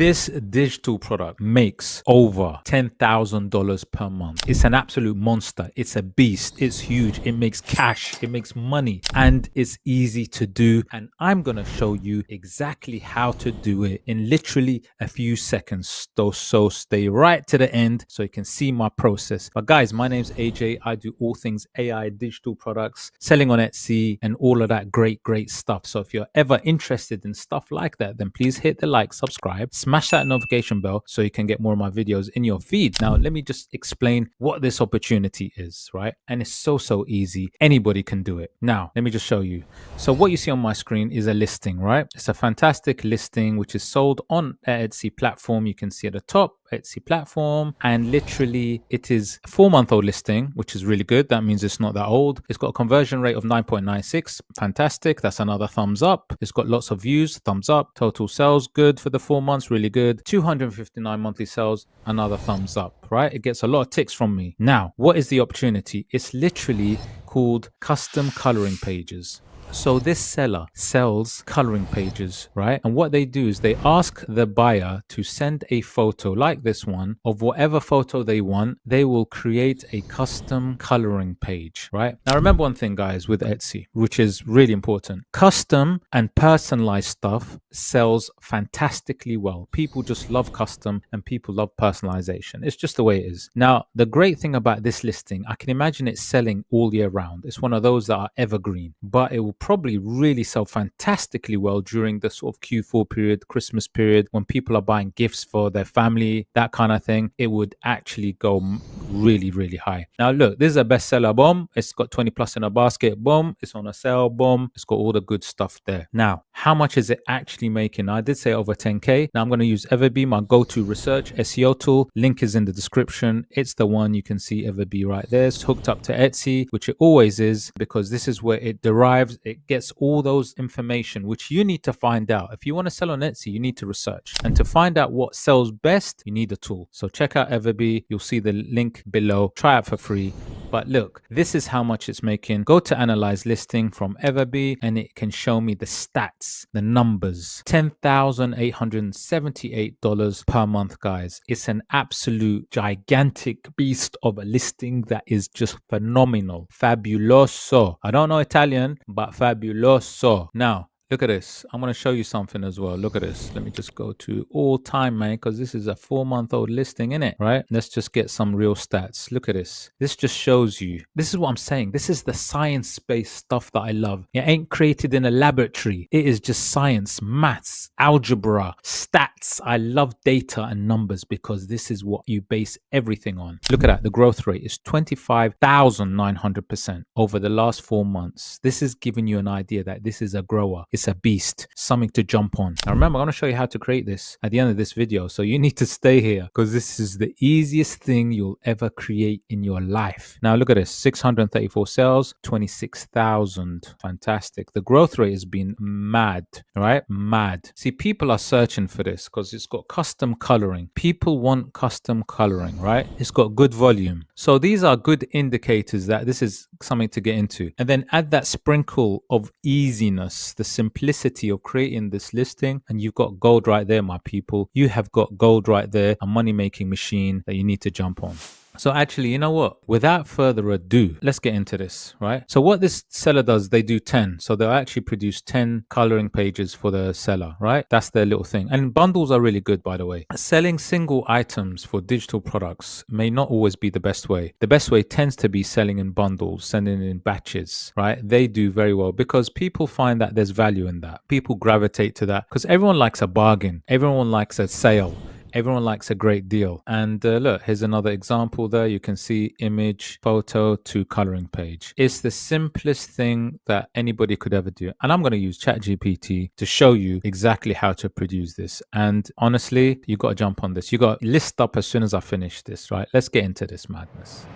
This digital product makes over $10,000 per month. It's an absolute monster. It's a beast. It's huge. It makes cash. It makes money, and it's easy to do. And I'm going to show you exactly how to do it in literally a few seconds. So stay right to the end so you can see my process. But guys, my name's AJ. I do all things AI, digital products, selling on Etsy, and all of that great stuff. So if you're ever interested in stuff like that, then please hit the like, subscribe, smash that notification bell so you can get more of my videos in your feed. Now, let me just explain what this opportunity is, right? And it's so easy. Anybody can do it. Now, let me just show you. So what you see on my screen is a listing, right? It's a fantastic listing which is sold on an Etsy platform. You can see at the top, Etsy platform, and literally it is a 4-month-old listing, which is really good. That means it's not that old. It's got a conversion rate of 9.96. Fantastic. That's another thumbs up. It's got lots of views. Thumbs up. Total sales good for the 4 months. Really good. 259 monthly sales. Another thumbs up, right? It gets a lot of ticks from me. Now, what is the opportunity? It's literally called custom coloring pages. So this seller sells coloring pages, right? And what they do is they ask the buyer to send a photo like this one of whatever photo they want. They will create a custom coloring page, right? Now remember one thing, guys, with Etsy, which is really important. Custom and personalized stuff sells fantastically well. People just love custom and people love personalization. It's just the way it is. Now, the great thing about this listing, I can imagine it selling all year round. It's one of those that are evergreen, but it will probably really sell fantastically well during the sort of Q4 period, Christmas period, when people are buying gifts for their family, that kind of thing. It would actually go really high. Now look, this is a bestseller, boom. It's got 20 plus in a basket, boom. It's on a sale, boom. It's got all the good stuff there. Now, how much is it actually making? I did say over 10K. Now I'm going to use EVERBEE, my go-to research SEO tool. Link is in the description. It's the one. You can see EVERBEE right there. It's hooked up to Etsy, which it always is, because this is where it derives. It gets all those information which you need to find out. If you want to sell on Etsy, you need to research, and to find out what sells best, you need a tool. So check out EVERBEE. You'll see the link below. Try it for free. But look, this is how much it's making. Go to analyze listing from EVERBEE and it can show me the stats, the numbers. $10,878 per month, guys. It's an absolute gigantic beast of a listing that is just phenomenal. Fabuloso. I don't know Italian, but fabuloso. Now, look at this. I'm going to show you something as well. Look at this. Let me just go to all time, man, because this is a 4-month-old listing, innit? Right? Let's just get some real stats. Look at this. This just shows you. This is what I'm saying. This is the science-based stuff that I love. It ain't created in a laboratory. It is just science, maths, algebra, stats. I love data and numbers because this is what you base everything on. Look at that. The growth rate is 25,900% over the last 4 months. This is giving you an idea that this is a grower. It's a beast, something to jump on. Now remember, I'm going to show you how to create this at the end of this video, so you need to stay here because this is the easiest thing you'll ever create in your life. Now look at this, 634 sales, 26,000. Fantastic. The growth rate has been mad, right? Mad. See, people are searching for this because it's got custom coloring. People want custom coloring, right? It's got good volume. So these are good indicators that this is something to get into. And then add that sprinkle of easiness, the simplicity of creating this listing, and you've got gold right there, my people. You have got gold right there, a money-making machine that you need to jump on. So actually, you know what? Without further ado, let's get into this, right? So what this seller does, they do 10. So they'll actually produce 10 coloring pages for the seller, right? That's their little thing. And bundles are really good, by the way. Selling single items for digital products may not always be the best way. The best way tends to be selling in bundles, sending in batches, right? They do very well because people find that there's value in that. People gravitate to that because everyone likes a bargain. Everyone likes a sale. Everyone likes a great deal. And look, here's another example there. You can see image, photo to coloring page. It's the simplest thing that anybody could ever do. And I'm going to use ChatGPT to show you exactly how to produce this. And honestly, you got to jump on this. You got to list up as soon as I finish this, right? Let's get into this madness.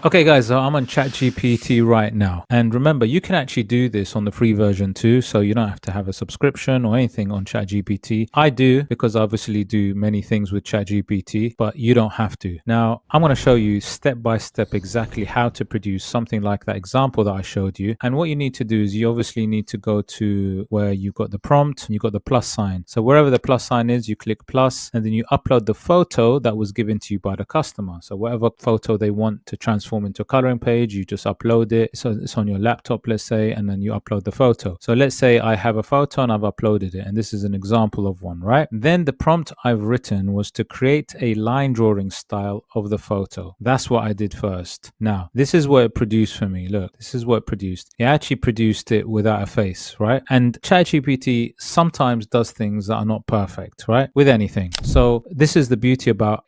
Okay guys, so I'm on ChatGPT right now. And remember, you can actually do this on the free version too, so you don't have to have a subscription or anything on ChatGPT. I do because I obviously do many things with ChatGPT, but you don't have to. Now, I'm going to show you step by step exactly how to produce something like that example that I showed you. And what you need to do is you obviously need to go to where you've got the prompt, and you've got the plus sign. So wherever the plus sign is, you click plus, and then you upload the photo that was given to you by the customer. So whatever photo they want to transform into a coloring page, you just upload it. So it's on your laptop, let's say, and then you upload the photo. So let's say I have a photo and I've uploaded it, and this is an example of one, right? Then the prompt I've written was to create a line drawing style of the photo. That's what I did first. Now, this is what it produced for me. Look, this is what it produced. It actually produced it without a face, right? And ChatGPT sometimes does things that are not perfect, right? With anything. So this is the beauty about,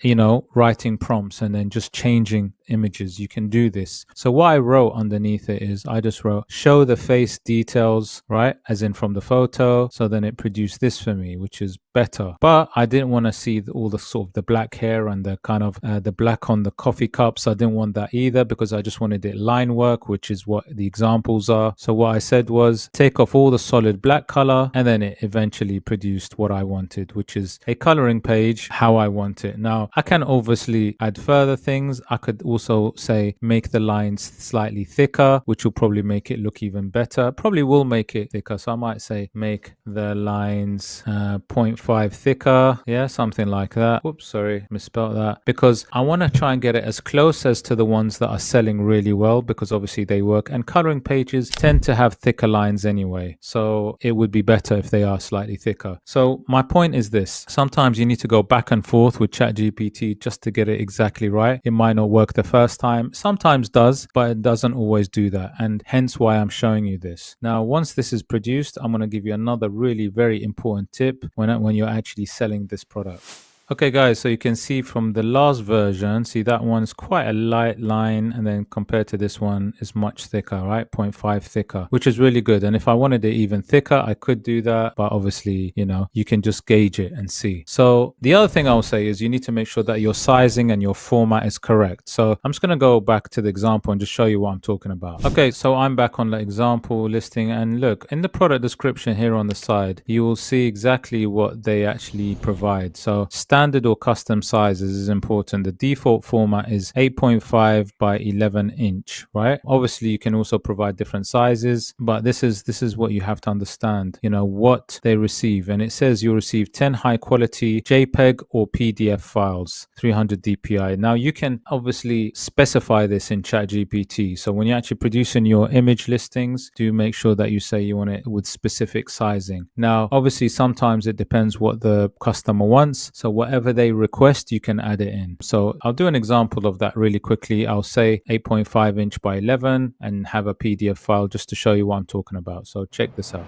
writing prompts and then just changing images. You can do this. So what I wrote underneath it is I just wrote show the face details, right? As in from the photo. So then it produced this for me, which is better. But I didn't want to see all the sort of the black hair and the kind of the black on the coffee cups. I didn't want that either because I just wanted it line work, which is what the examples are. So what I said was take off all the solid black color, and then it eventually produced what I wanted, which is a coloring page how I want it. Now I can obviously add further things. I could also say make the lines slightly thicker, which will probably make it look even better. Probably will make it thicker. So I might say make the lines 0.5 thicker. Yeah, something like that. Whoops, sorry, misspelled that. Because I want to try and get it as close as to the ones that are selling really well, because obviously they work. And coloring pages tend to have thicker lines anyway. So it would be better if they are slightly thicker. So my point is this. Sometimes you need to go back and forth with ChatGPT just to get it exactly right. It might not work the first time. Sometimes does, but it doesn't always do that. And hence why I'm showing you this. Now, once this is produced, I'm going to give you another really very important tip when you're actually selling this product. Okay guys, so you can see from the last version, see that one's quite a light line, and then compared to this one is much thicker, right? 0.5 thicker, which is really good. And if I wanted it even thicker, I could do that, but obviously, you can just gauge it and see. So the other thing I'll say is you need to make sure that your sizing and your format is correct. So I'm just going to go back to the example and just show you what I'm talking about. Okay, so I'm back on the example listing, and look, in the product description here on the side, you will see exactly what they actually provide. So standard or custom sizes is important. The default format is 8.5 by 11 inch, right? Obviously, you can also provide different sizes, but this is what you have to understand, what they receive. And it says you'll receive 10 high quality JPEG or PDF files, 300 DPI. Now, you can obviously specify this in ChatGPT. So when you're actually producing your image listings, do make sure that you say you want it with specific sizing. Now, obviously, sometimes it depends what the customer wants. So whatever they request, you can add it in. So I'll do an example of that really quickly. I'll say 8.5 inch by 11 and have a PDF file just to show you what I'm talking about. So check this out.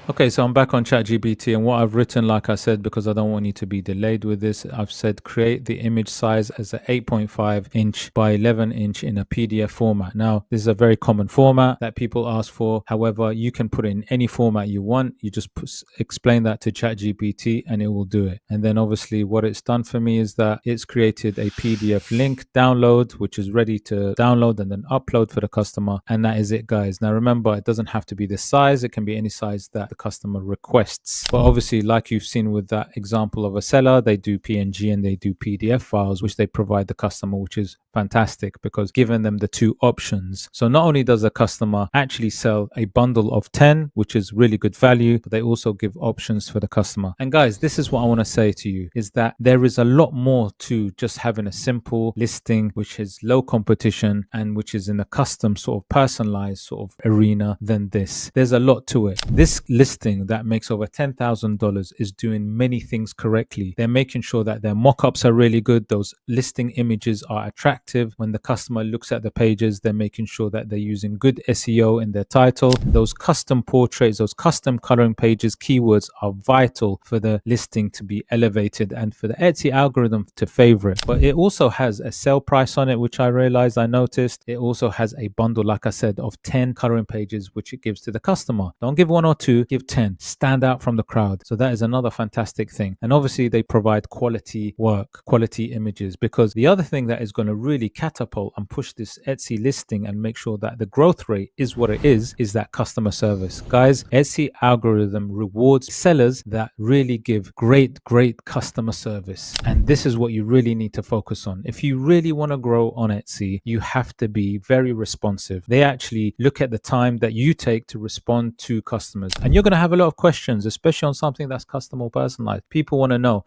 Okay, so I'm back on ChatGPT, and what I've written, like I said, because I don't want you to be delayed with this, I've said create the image size as a 8.5 inch by 11 inch in a PDF format. Now, this is a very common format that people ask for. However, you can put it in any format you want. You just explain that to ChatGPT and it will do it. And then obviously what it's done for me is that it's created a PDF link download, which is ready to download and then upload for the customer. And that is it, guys. Now, remember, it doesn't have to be this size. It can be any size that customer requests. But obviously, like you've seen with that example of a seller, they do PNG and they do PDF files, which they provide the customer, which is fantastic because giving them the two options. So not only does the customer actually sell a bundle of 10, which is really good value, but they also give options for the customer. And guys, this is what I want to say to you is that there is a lot more to just having a simple listing, which is low competition and which is in a custom sort of personalized sort of arena than this. There's a lot to it. This listing that makes over $10,000 is doing many things correctly. They're making sure that their mock-ups are really good. Those listing images are attractive. When the customer looks at the pages, they're making sure that they're using good SEO in their title. Those custom portraits, those custom coloring pages, keywords are vital for the listing to be elevated and for the Etsy algorithm to favor it. But it also has a sale price on it, which I noticed. It also has a bundle, like I said, of 10 coloring pages, which it gives to the customer. Don't give one or two, give give 10. Stand out from the crowd. So that is another fantastic thing. And obviously they provide quality work, quality images, because the other thing that is going to really catapult and push this Etsy listing and make sure that the growth rate is what it is that customer service. Guys, Etsy algorithm rewards sellers that really give great customer service. And this is what you really need to focus on. If you really want to grow on Etsy, you have to be very responsive. They actually look at the time that you take to respond to customers. And you're going to have a lot of questions, especially on something that's custom or personalized. People want to know,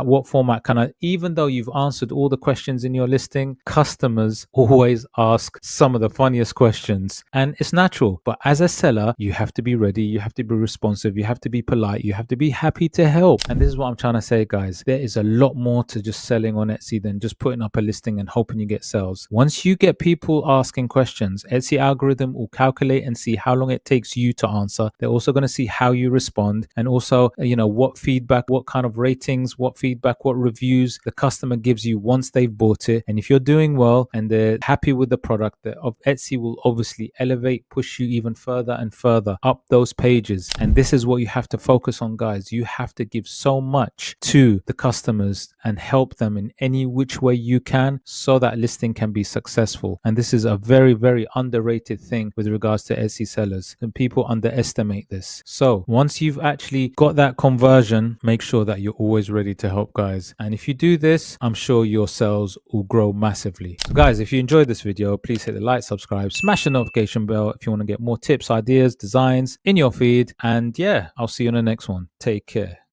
what format can I, even though you've answered all the questions in your listing, customers always ask some of the funniest questions. And it's natural. But as a seller, you have to be ready. You have to be responsive. You have to be polite. You have to be happy to help. And this is what I'm trying to say, guys. There is a lot more to just selling on Etsy than just putting up a listing and hoping you get sales. Once you get people asking questions, Etsy algorithm will calculate and see how long it takes you to answer. They're also going to see how you respond, and also, what feedback, what kind of ratings, what feedback, what reviews the customer gives you once they've bought it. And if you're doing well and they're happy with the product, Etsy will obviously elevate, push you even further and further up those pages. And this is what you have to focus on, guys. You have to give so much to the customers and help them in any which way you can so that listing can be successful. And this is a very underrated thing with regards to Etsy sellers, and people underestimate this. So once you've actually got that conversion, make sure that you're always ready to help, guys. And if you do this, I'm sure your sales will grow massively. So guys, if you enjoyed this video, please hit the like, subscribe, smash the notification bell if you want to get more tips, ideas, designs in your feed. And yeah, I'll see you in the next one. Take care.